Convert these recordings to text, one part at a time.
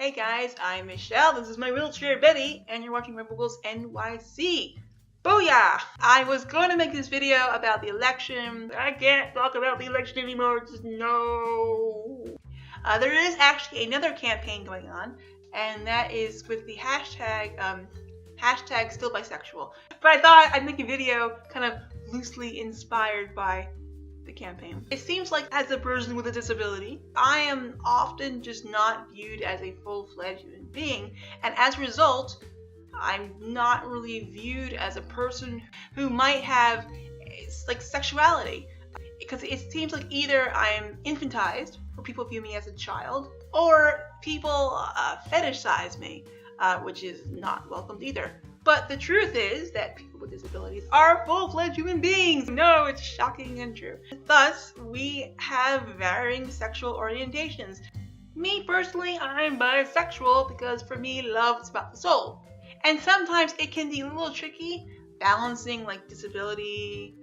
Hey guys, I'm Michelle, this is my wheelchair Betty, and you're watching Rebelwheels NYC. Booyah! I was going to make this video about the election. I can't talk about the election anymore, just no. There is actually another campaign going on, and that is with the hashtag still bisexual. But I thought I'd make a video kind of loosely inspired by the campaign. It seems like as a person with a disability, I am often just not viewed as a full-fledged human being, and as a result, I'm not really viewed as a person who might have like sexuality, because it seems like either I'm infantized, or people view me as a child, or people fetishize me, which is not welcomed either. But the truth is that people with disabilities are full-fledged human beings. No, it's shocking and true. Thus, we have varying sexual orientations. Me personally, I'm bisexual because for me, love is about the soul. And sometimes it can be a little tricky balancing like disability,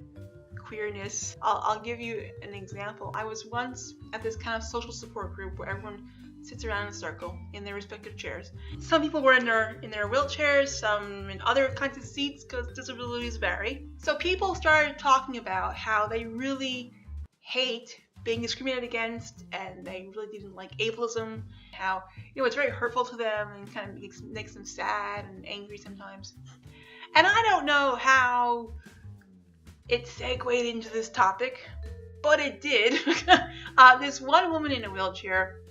queerness. I'll give you an example. I was once at this kind of social support group where everyone sits around in a circle in their respective chairs. Some people were in their wheelchairs, some in other kinds of seats because disabilities vary. So people started talking about how they really hate being discriminated against, and they really didn't like ableism, how it's very hurtful to them and kind of makes them sad and angry sometimes. And I don't know how it segued into this topic, but it did. This one woman in a wheelchair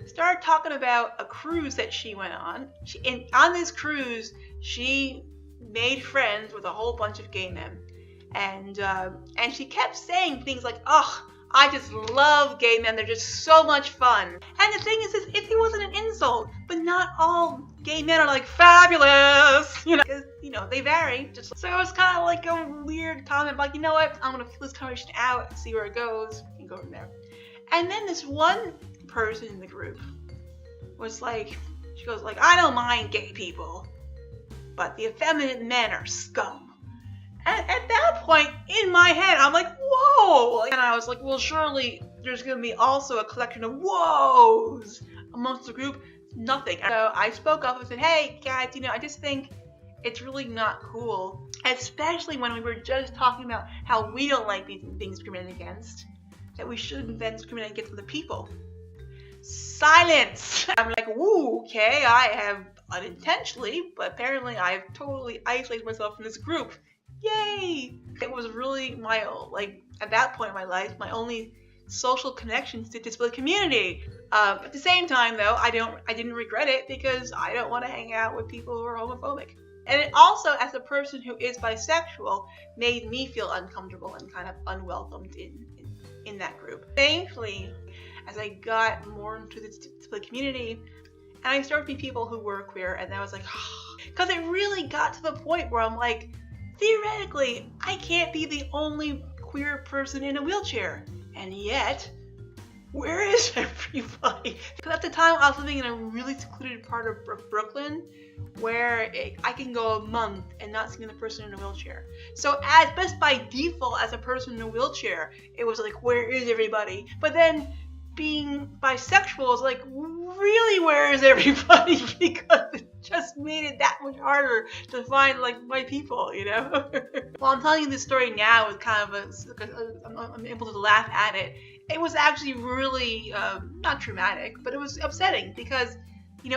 started talking about a cruise that she went on. On this cruise, she made friends with a whole bunch of gay men, and she kept saying things like, "Oh, I just love gay men. They're just so much fun." And the thing is, it wasn't an insult, but not all gay men are like fabulous, because they vary. So it was kind of like a weird comment, like, you know what? I'm gonna fill this conversation out and see where it goes, and go from there. And then this one person in the group was like, she goes like, "I don't mind gay people, but the effeminate men are scum." And at that point in my head, I'm like, whoa! And I was like, well, surely there's gonna be also a collection of whoas amongst the group. Nothing. So I spoke up and said, hey guys, I just think it's really not cool, especially when we were just talking about how we don't like being discriminated against, that we shouldn't then discriminate against other people. Silence! I'm like, woo, okay, I have unintentionally, but apparently I've totally isolated myself from this group. Yay! It was really at that point in my life, my only social connections to the disability community. At the same time though, I didn't regret it, because I don't want to hang out with people who are homophobic. And it also, as a person who is bisexual, made me feel uncomfortable and kind of unwelcomed in that group. Thankfully, as I got more into the disability community, and I started meeting people who were queer, and I was like, because it really got to the point where I'm like, theoretically, I can't be the only queer person in a wheelchair, and yet, where is everybody? Because at the time, I was living in a really secluded part of Brooklyn, where I can go a month and not see another person in a wheelchair. So just by default, as a person in a wheelchair, it was like, where is everybody? But then, being bisexual is like, really, where is everybody? Because it just made it that much harder to find my people, Well, I'm telling you this story now with kind of I'm able to laugh at it. It was actually really not traumatic, but it was upsetting because,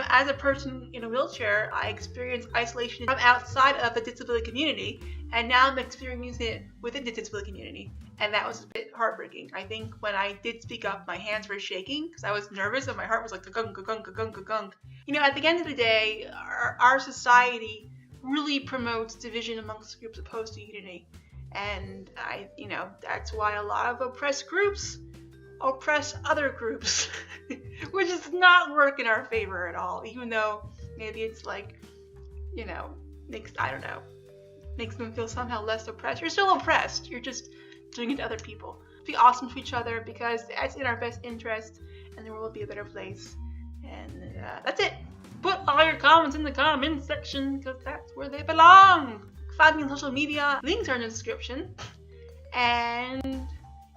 as a person in a wheelchair, I experienced isolation from outside of the disability community, and now I'm experiencing it within the disability community. And that was a bit heartbreaking. I think when I did speak up, my hands were shaking because I was nervous and my heart was like gunk, gunk, gunk, gunk. At the end of the day, our society really promotes division amongst groups opposed to unity. And that's why a lot of oppressed groups oppress other groups, which does not work in our favor at all, even though maybe it's makes them feel somehow less oppressed. You're still oppressed, you're just doing it to other people. Be awesome to each other, because that's in our best interest, and the world will be a better place. And that's it. Put all your comments in the comments section, because that's where they belong. Find me on social media. Links are in the description. And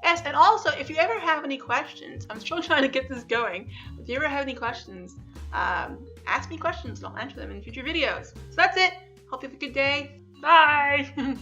yes, and also, if you ever have any questions, I'm still trying to get this going. If you ever have any questions, ask me questions and I'll answer them in future videos. So that's it. Hope you have a good day. Bye!